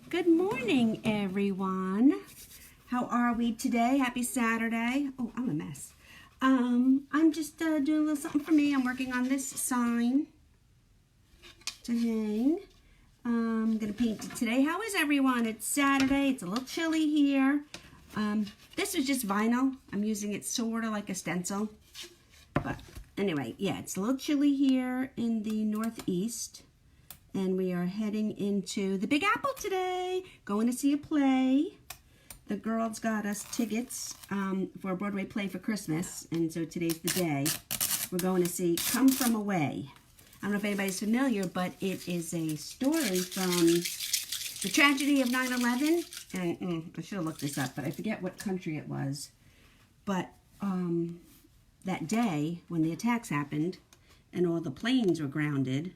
Good morning, everyone. How are we today? Happy Saturday. Oh, I'm a mess. I'm just doing a little something for me. I'm working on this sign to hang. I'm going to paint it today. How is everyone? It's Saturday. It's a little chilly here. This is just vinyl. I'm using it sort of like a stencil. But anyway, yeah, it's a little chilly here in the Northeast. And we are heading into the Big Apple today, going to see a play. The girls got us tickets for a Broadway play for Christmas, and so today's the day. We're going to see Come From Away. I don't know if anybody's familiar, but it is a story from the tragedy of 9/11. And I should have looked this up, but I forget what country it was. But that day, when the attacks happened and all the planes were grounded,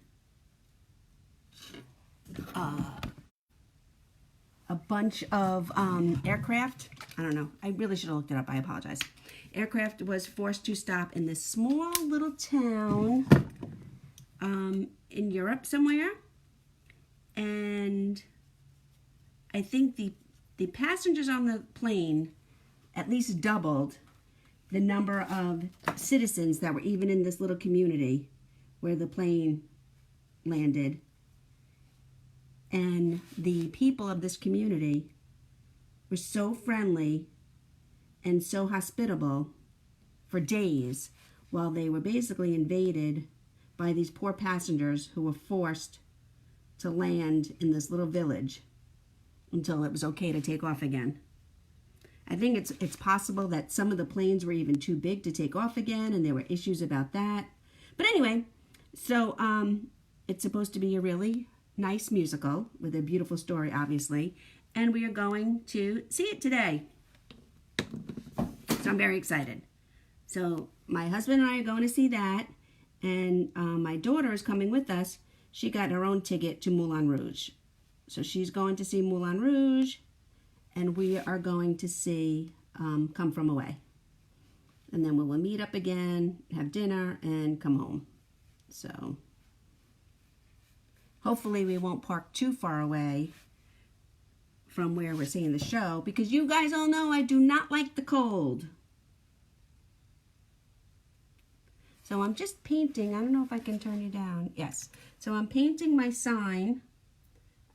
a bunch of aircraft, I don't know, I really should have looked it up, I apologize. Aircraft was forced to stop in this small little town in Europe somewhere, and I think the passengers on the plane at least doubled the number of citizens that were even in this little community where the plane landed. And the people of this community were so friendly and so hospitable for days while they were basically invaded by these poor passengers who were forced to land in this little village until it was okay to take off again. I think it's possible that some of the planes were even too big to take off again, and there were issues about that. But anyway, so it's supposed to be a really nice musical with a beautiful story, obviously, and we are going to see it today. So I'm very excited. So my husband and I are going to see that, and my daughter is coming with us. She got her own ticket to Moulin Rouge. So she's going to see Moulin Rouge, and we are going to see Come From Away. And then we will meet up again, have dinner, and come home. So hopefully we won't park too far away from where we're seeing the show, because you guys all know I do not like the cold. So I'm just painting. I don't know if I can turn you down. Yes. So I'm painting my sign.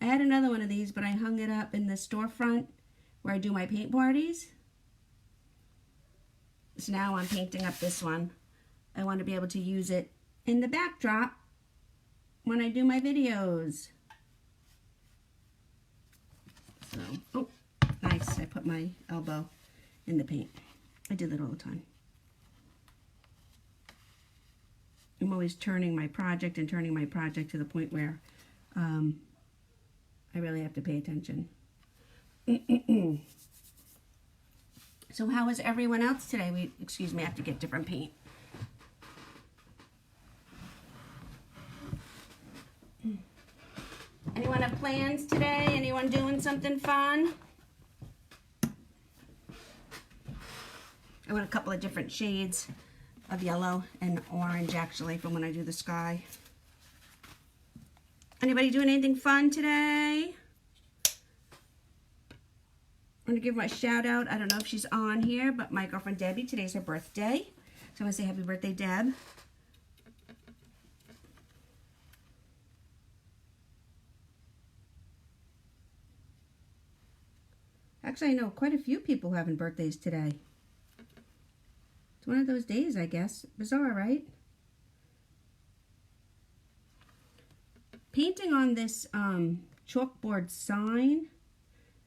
I had another one of these, but I hung it up in the storefront where I do my paint parties. So now I'm painting up this one. I want to be able to use it in the backdrop when I do my videos. So, oh, nice. I put my elbow in the paint. I do that all the time. I'm always turning my project to the point where I really have to pay attention. So how is everyone else today? Excuse me, I have to get different paint. Anyone have plans today? Anyone doing something fun? I want a couple of different shades of yellow and orange, actually, from when I do the sky. Anybody doing anything fun today? I'm going to give my shout out. I don't know if she's on here, but my girlfriend Debbie, today's her birthday. So I want to say happy birthday, Deb. Actually, I know quite a few people having birthdays today. It's one of those days, I guess. Bizarre, right? Painting on this chalkboard sign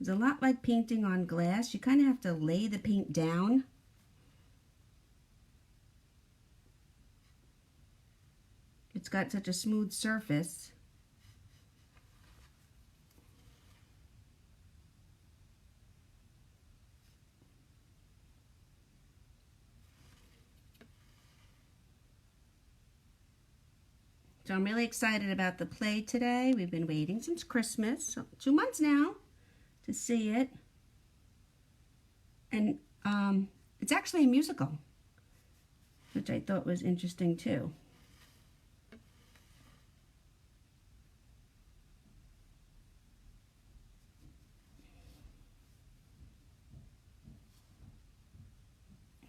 is a lot like painting on glass. You kind of have to lay the paint down. It's got such a smooth surface. So I'm really excited about the play today. We've been waiting since Christmas, so 2 months now, to see it. And it's actually a musical, which I thought was interesting too.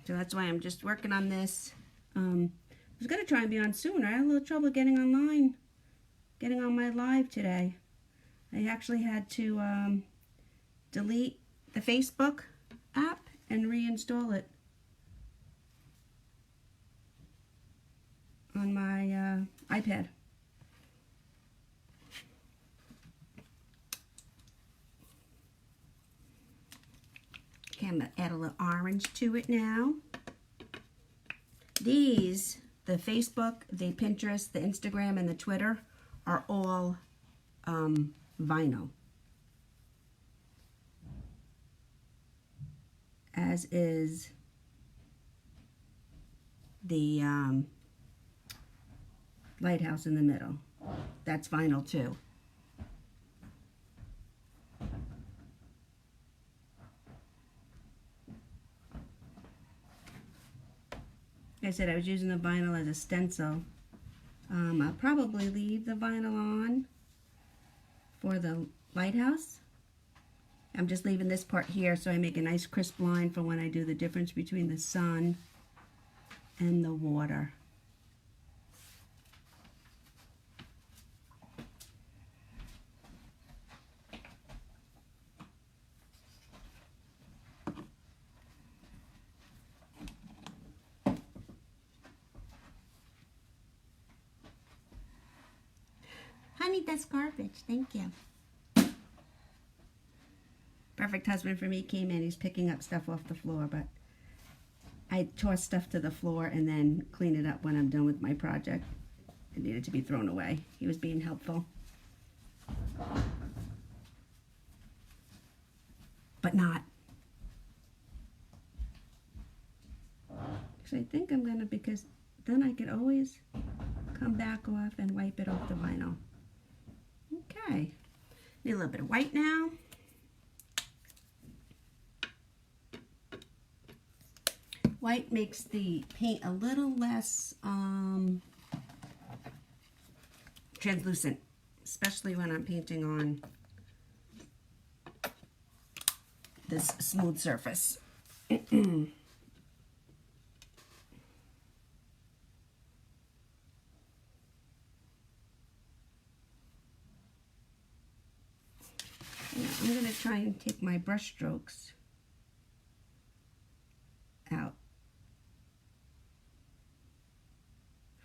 So that's why I'm just working on this. I was going to try and be on sooner. I had a little trouble getting online, getting on my live today. I actually had to delete the Facebook app and reinstall it on my iPad. Okay, I'm going to add a little orange to it now. These, the Facebook, the Pinterest, the Instagram, and the Twitter are all vinyl. As is the lighthouse in the middle. That's vinyl too. Like I said, I was using the vinyl as a stencil. I'll probably leave the vinyl on for the lighthouse. I'm just leaving this part here so I make a nice crisp line for when I do the difference between the sun and the water. Honey, that's garbage. Thank you. Perfect husband for me came in. He's picking up stuff off the floor, but I toss stuff to the floor and then clean it up when I'm done with my project. It needed to be thrown away. He was being helpful. But not. So I think I'm going to, because then I could always come back off and wipe it off the vinyl. Okay. Need a little bit of white now. White makes the paint a little less translucent, especially when I'm painting on this smooth surface. I'm going to try and take my brush strokes out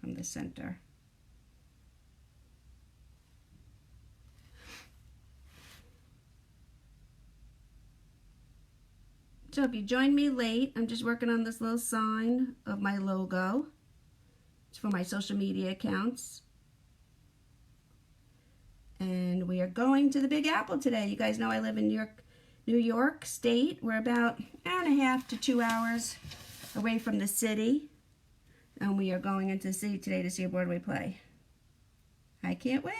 from the center. So if you joined me late, I'm just working on this little sign of my logo. It's for my social media accounts. And we are going to the Big Apple today. You guys know I live in New York State. We're about an hour and a half to 2 hours away from the city. And we are going into the city today to see a Broadway play. I can't wait.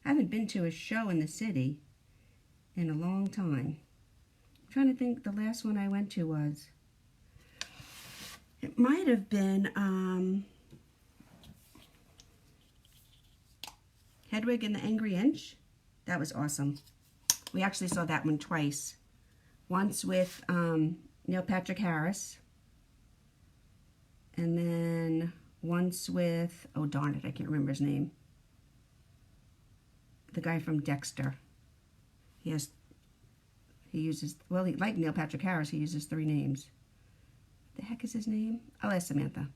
I haven't been to a show in the city in a long time. I'm trying to think, the last one I went to was, it might have been Hedwig and the Angry Inch. That was awesome. We actually saw that one twice. Once with Neil Patrick Harris. And then once with, oh darn it, I can't remember his name. The guy from Dexter. He uses, well, like Neil Patrick Harris, he uses 3 names. What the heck is his name? I'll ask Samantha. I'm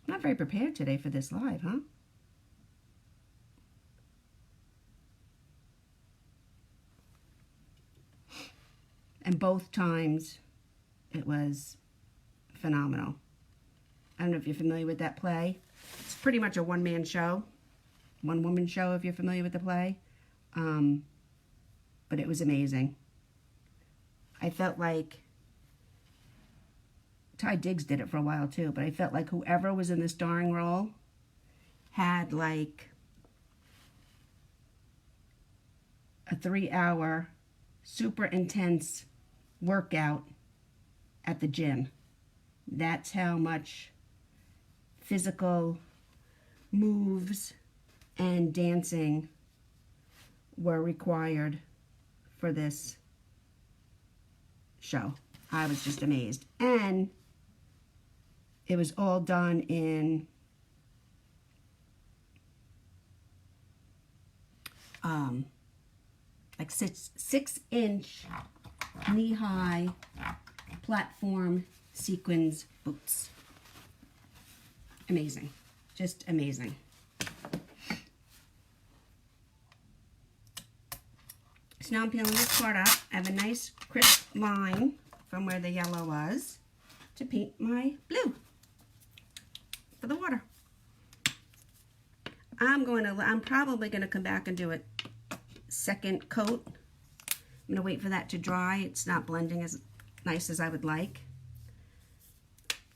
not very prepared today for this live, huh? And both times it was phenomenal. I don't know if you're familiar with that play. It's pretty much a one-man show, one-woman show if you're familiar with the play. But it was amazing. I felt like, Ty Diggs did it for a while too, but I felt like whoever was in the starring role had like a 3-hour super intense workout at the gym. That's how much physical moves and dancing were required for this show. I was just amazed. And it was all done in like 6-inch knee-high platform sequins boots. Amazing. Just amazing. So now I'm peeling this part up. I have a nice crisp line from where the yellow was to paint my blue for the water. I'm probably gonna come back and do a second coat. I'm gonna wait for that to dry. It's not blending as nice as I would like.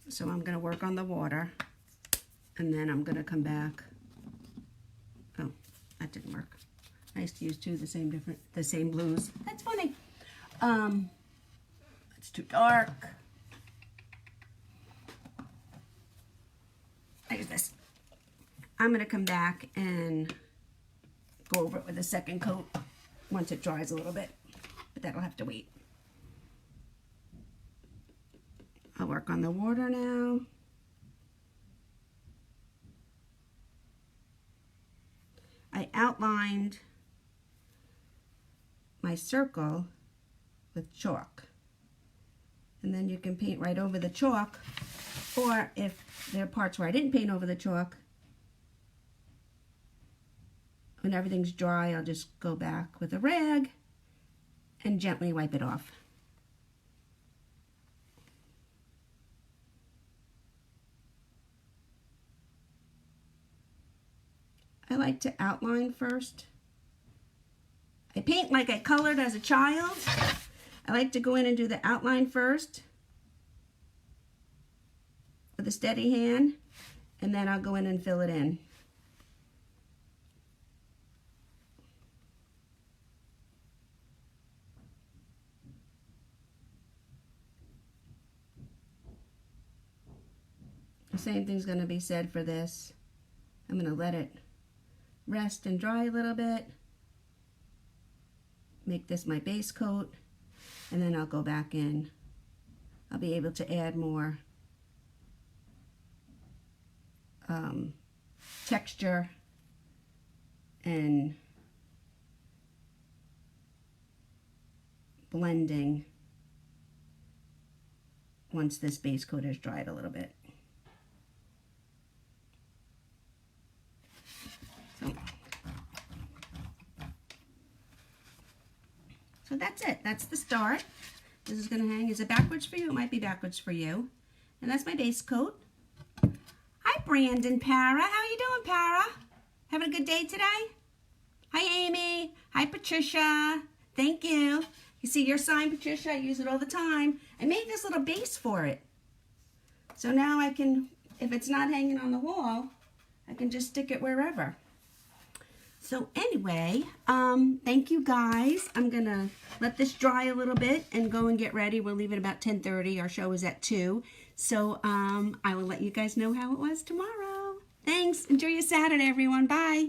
So I'm gonna work on the water, and then I'm gonna come back. Oh, that didn't work. I used to use the same blues. That's funny. It's too dark. I use this. I'm gonna come back and go over it with a second coat once it dries a little bit, but that'll have to wait. I'll work on the water now. I outlined my circle with chalk, and then you can paint right over the chalk, or if there are parts where I didn't paint over the chalk, when everything's dry, I'll just go back with a rag and gently wipe it off. I like to outline first. I paint like I colored as a child. I like to go in and do the outline first with a steady hand, and then I'll go in and fill it in. The same thing's going to be said for this. I'm going to let it rest and dry a little bit. Make this my base coat, and then I'll go back in. I'll be able to add more texture and blending once this base coat has dried a little bit. So that's it. That's the start. This is going to hang. Is it backwards for you? It might be backwards for you. And that's my base coat. Hi, Brandon Para. How are you doing, Para? Having a good day today? Hi, Amy. Hi, Patricia. Thank you. You see your sign, Patricia? I use it all the time. I made this little base for it. So now I can, if it's not hanging on the wall, I can just stick it wherever. So anyway, thank you guys. I'm going to let this dry a little bit and go and get ready. We'll leave it about 10:30. Our show is at 2. So I will let you guys know how it was tomorrow. Thanks. Enjoy your Saturday, everyone. Bye.